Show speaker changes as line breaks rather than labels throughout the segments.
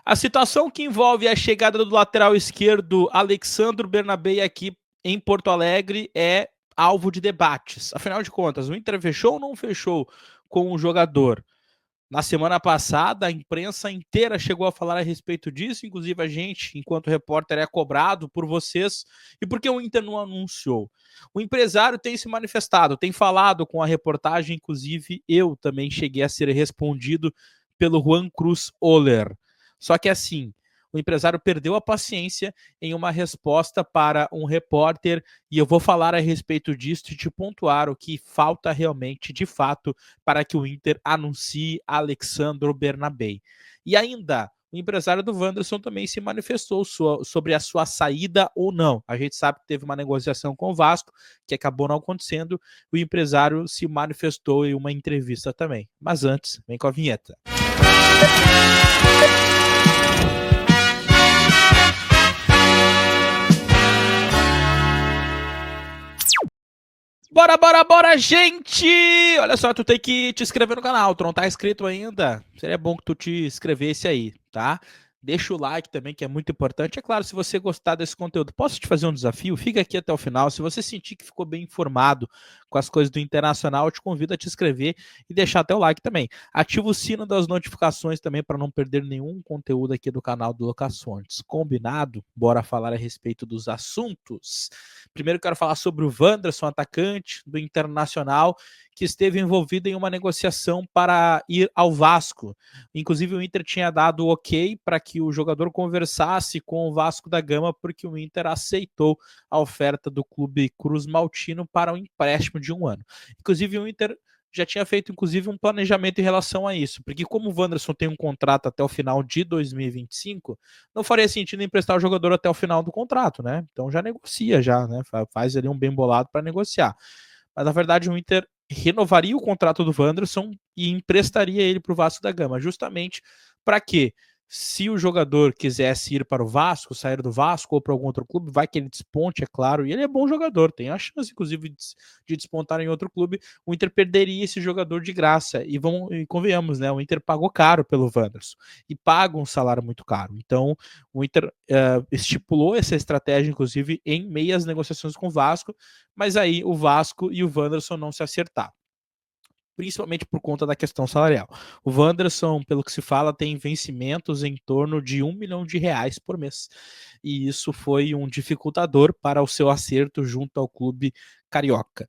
A situação que envolve a chegada do lateral esquerdo Alexandro Bernabei aqui em Porto Alegre é alvo de debates. Afinal de contas, o Inter fechou ou não fechou com o jogador? Na semana passada, a imprensa inteira chegou a falar a respeito disso, inclusive a gente, enquanto repórter, é cobrado por vocês. E por que o Inter não anunciou? O empresário tem se manifestado, tem falado com a reportagem, inclusive eu também cheguei a ser respondido pelo Juan Cruz Oller. Só que assim, o empresário perdeu a paciência em uma resposta para um repórter e eu vou falar a respeito disso e te pontuar o que falta realmente, de fato, para que o Inter anuncie Alexandro Bernabei. E ainda, o empresário do Wanderson também se manifestou sobre a sua saída ou não. A gente sabe que teve uma negociação com o Vasco, que acabou não acontecendo. O empresário se manifestou em uma entrevista também. Mas antes, vem com a vinheta. Bora, gente! Olha só, tu tem que te inscrever no canal, tu não tá inscrito ainda? Seria bom que tu te inscrevesse aí, tá? Deixa o like também, que é muito importante. É claro, se você gostar desse conteúdo, posso te fazer um desafio? Fica aqui até o final. Se você sentir que ficou bem informado com as coisas do Internacional, eu te convido a te inscrever e deixar até o like também. Ativa o sino das notificações também para não perder nenhum conteúdo aqui do canal do Lucas Fontes. Combinado? Bora falar a respeito dos assuntos. Primeiro quero falar sobre o Wanderson, atacante do Internacional, que esteve envolvido em uma negociação para ir ao Vasco. Inclusive, o Inter tinha dado ok para que o jogador conversasse com o Vasco da Gama, porque o Inter aceitou a oferta do clube Cruz Maltino para um empréstimo de 1 ano. Inclusive, o Inter já tinha feito, inclusive, um planejamento em relação a isso, porque como o Wanderson tem um contrato até o final de 2025, não faria sentido emprestar o jogador até o final do contrato, né? Então já negocia, já, né? Faz ali um bem bolado para negociar. Mas na verdade o Inter renovaria o contrato do Wanderson e emprestaria ele para o Vasco da Gama, justamente para quê? Se o jogador quisesse ir para o Vasco, sair do Vasco ou para algum outro clube, vai que ele desponte, é claro, e ele é bom jogador, tem a chance, inclusive, de despontar em outro clube, o Inter perderia esse jogador de graça. E convenhamos, né? O Inter pagou caro pelo Wanderson e paga um salário muito caro. Então, o Inter estipulou essa estratégia, inclusive, em meio às negociações com o Vasco, mas aí o Vasco e o Wanderson não se acertaram, principalmente por conta da questão salarial. O Wanderson, pelo que se fala, tem vencimentos em torno de R$ 1 milhão por mês. E isso foi um dificultador para o seu acerto junto ao clube carioca.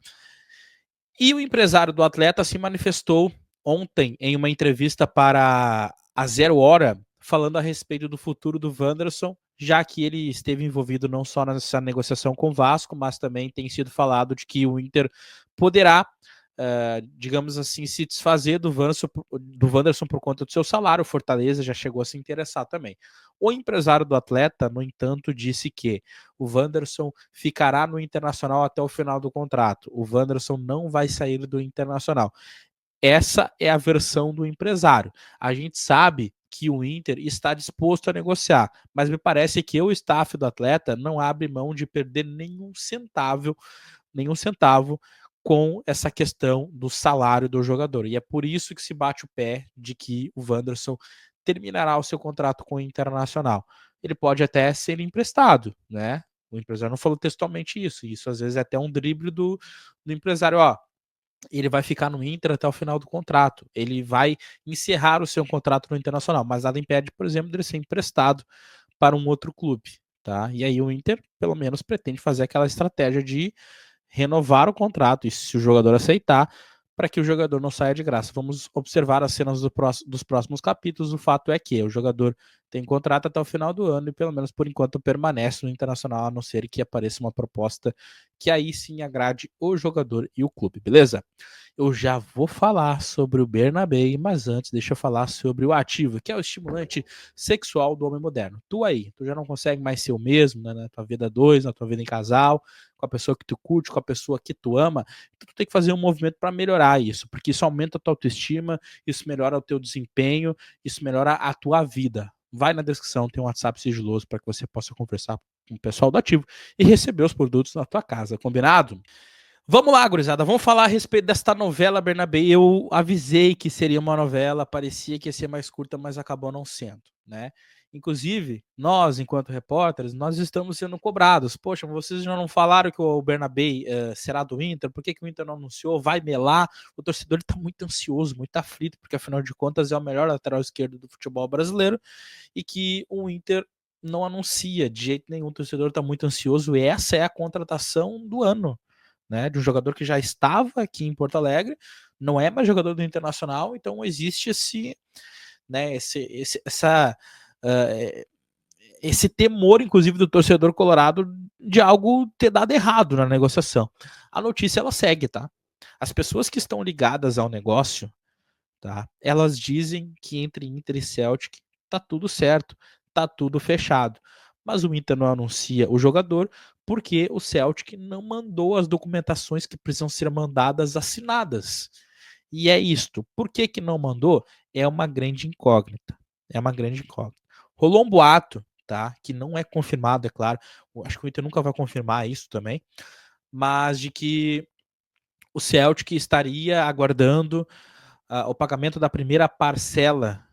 E o empresário do atleta se manifestou ontem em uma entrevista para a Zero Hora, falando a respeito do futuro do Wanderson, já que ele esteve envolvido não só nessa negociação com o Vasco, mas também tem sido falado de que o Inter poderá, digamos assim, se desfazer do Wanderson por conta do seu salário. O Fortaleza já chegou a se interessar também. O empresário do atleta, no entanto, disse que o Wanderson ficará no Internacional até o final do contrato. O Wanderson não vai sair do Internacional. Essa é a versão do empresário. A gente sabe que o Inter está disposto a negociar, mas me parece que o staff do atleta não abre mão de perder nenhum centavo com essa questão do salário do jogador. E é por isso que se bate o pé de que o Wanderson terminará o seu contrato com o Internacional. Ele pode até ser emprestado, né? O empresário não falou textualmente isso. Isso às vezes é até um drible do empresário. Ó, ele vai ficar no Inter até o final do contrato. Ele vai encerrar o seu contrato no Internacional, mas nada impede, por exemplo, dele ser emprestado para um outro clube, tá? E aí o Inter, pelo menos, pretende fazer aquela estratégia de renovar o contrato, e se o jogador aceitar, para que o jogador não saia de graça. Vamos observar as cenas dos próximos capítulos. O fato é que o jogador tem contrato até o final do ano e, pelo menos por enquanto, permanece no Internacional, a não ser que apareça uma proposta que aí sim agrade o jogador e o clube, beleza? Eu já vou falar sobre o Bernabei, mas antes deixa eu falar sobre o ativo, que é o estimulante sexual do homem moderno. Tu já não consegue mais ser o mesmo, né, na tua vida dois, na tua vida em casal, com a pessoa que tu curte, com a pessoa que tu ama, então tu tem que fazer um movimento para melhorar isso, porque isso aumenta a tua autoestima, isso melhora o teu desempenho, isso melhora a tua vida. Vai na descrição, tem um WhatsApp sigiloso para que você possa conversar com o pessoal do ativo e receber os produtos na tua casa, combinado? Vamos lá, gurizada, vamos falar a respeito desta novela Bernabei. Eu avisei que seria uma novela, parecia que ia ser mais curta, mas acabou não sendo. né? Inclusive, nós, enquanto repórteres, nós estamos sendo cobrados. Poxa, vocês já não falaram que o Bernabé será do Inter? Por que o Inter não anunciou? Vai melar? O torcedor está muito ansioso, muito aflito, porque afinal de contas é o melhor lateral esquerdo do futebol brasileiro e que o Inter não anuncia de jeito nenhum. O torcedor está muito ansioso. E essa é a contratação do ano, né? De um jogador que já estava aqui em Porto Alegre, não é mais jogador do Internacional, então existe né, esse temor, inclusive, do torcedor colorado de algo ter dado errado na negociação. A notícia, ela segue, tá? As pessoas que estão ligadas ao negócio, tá? Elas dizem que entre Inter e Celtic tá tudo certo, tá tudo fechado. Mas o Inter não anuncia o jogador porque o Celtic não mandou as documentações que precisam ser mandadas assinadas. E é isto. Por que não mandou? É uma grande incógnita. É uma grande incógnita. Rolou um boato, tá? Que não é confirmado, é claro. Acho que o Inter nunca vai confirmar isso também. Mas de que o Celtic estaria aguardando o pagamento da primeira parcela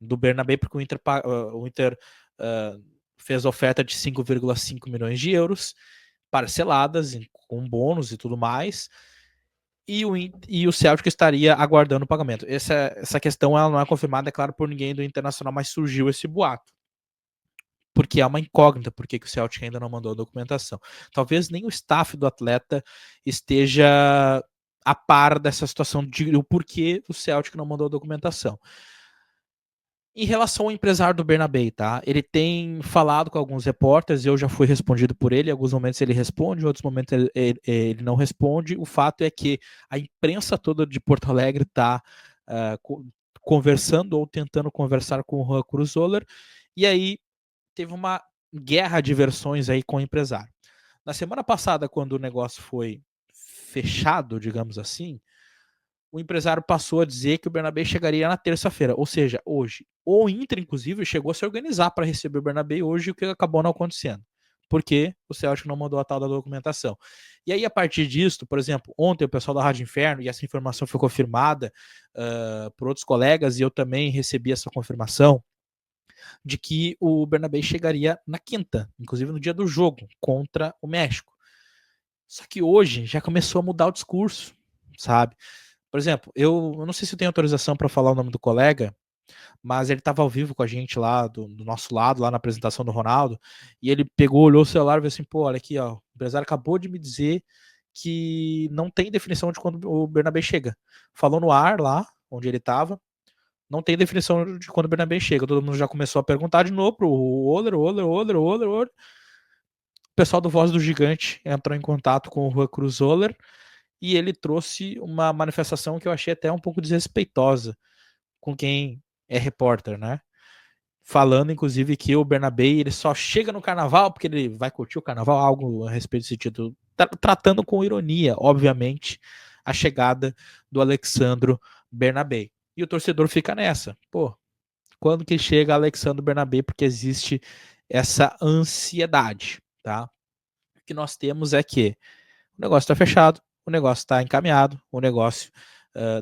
do Bernabé, porque o Inter fez oferta de 5,5 milhões de euros, parceladas, com bônus e tudo mais, e o Celtic estaria aguardando o pagamento. Essa questão ela não é confirmada, é claro, por ninguém do Internacional, mas surgiu esse boato. Porque é uma incógnita, porque o Celtic ainda não mandou a documentação. Talvez nem o staff do atleta esteja a par dessa situação de o porquê o Celtic não mandou a documentação. Em relação ao empresário do Bernabé, tá? Ele tem falado com alguns repórteres, eu já fui respondido por ele, em alguns momentos ele responde, em outros momentos ele não responde. O fato é que a imprensa toda de Porto Alegre está conversando ou tentando conversar com o Juan Cruzoller, e aí teve uma guerra de versões aí com o empresário. Na semana passada, quando o negócio foi fechado, digamos assim, o empresário passou a dizer que o Bernabé chegaria na terça-feira, ou seja, hoje. O Inter, inclusive, chegou a se organizar para receber o Bernabé hoje, o que acabou não acontecendo, porque o Celtic não mandou a tal da documentação. E aí, a partir disso, por exemplo, ontem o pessoal da Rádio Inferno, e essa informação foi confirmada por outros colegas, e eu também recebi essa confirmação, de que o Bernabé chegaria na quinta, inclusive no dia do jogo, contra o México. Só que hoje já começou a mudar o discurso, sabe? Por exemplo, eu não sei se eu tenho autorização para falar o nome do colega, mas ele estava ao vivo com a gente lá, do nosso lado, lá na apresentação do Ronaldo, e ele pegou, olhou o celular e falou assim, pô, olha aqui, ó, o empresário acabou de me dizer que não tem definição de quando o Bernabé chega. Falou no ar lá, onde ele estava, não tem definição de quando o Bernabé chega. Todo mundo já começou a perguntar de novo pro Oler. O pessoal do Voz do Gigante entrou em contato com o Juan Cruzoller e ele trouxe uma manifestação que eu achei até um pouco desrespeitosa com quem é repórter, né? Falando, inclusive, que o Bernabé ele só chega no carnaval porque ele vai curtir o carnaval, algo a respeito desse título. Tratando com ironia, obviamente, a chegada do Alexandro Bernabé. E o torcedor fica nessa. Pô, quando que chega Alexandro Bernabé? Porque existe essa ansiedade, tá? O que nós temos é que o negócio está fechado, o negócio está encaminhado, o negócio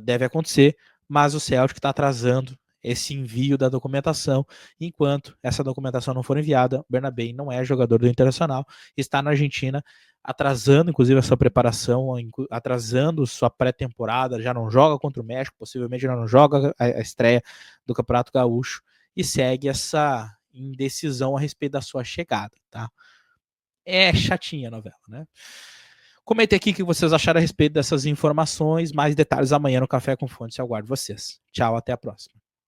deve acontecer, mas o Celtic está atrasando esse envio da documentação. Enquanto essa documentação não for enviada, o Bernabé não é jogador do Internacional, está na Argentina, atrasando inclusive a sua preparação, atrasando sua pré-temporada, já não joga contra o México, possivelmente já não joga a estreia do Campeonato Gaúcho e segue essa indecisão a respeito da sua chegada, tá? É chatinha a novela, né? Comente aqui o que vocês acharam a respeito dessas informações, mais detalhes amanhã no Café com Fontes. Eu aguardo vocês. Tchau, até a próxima.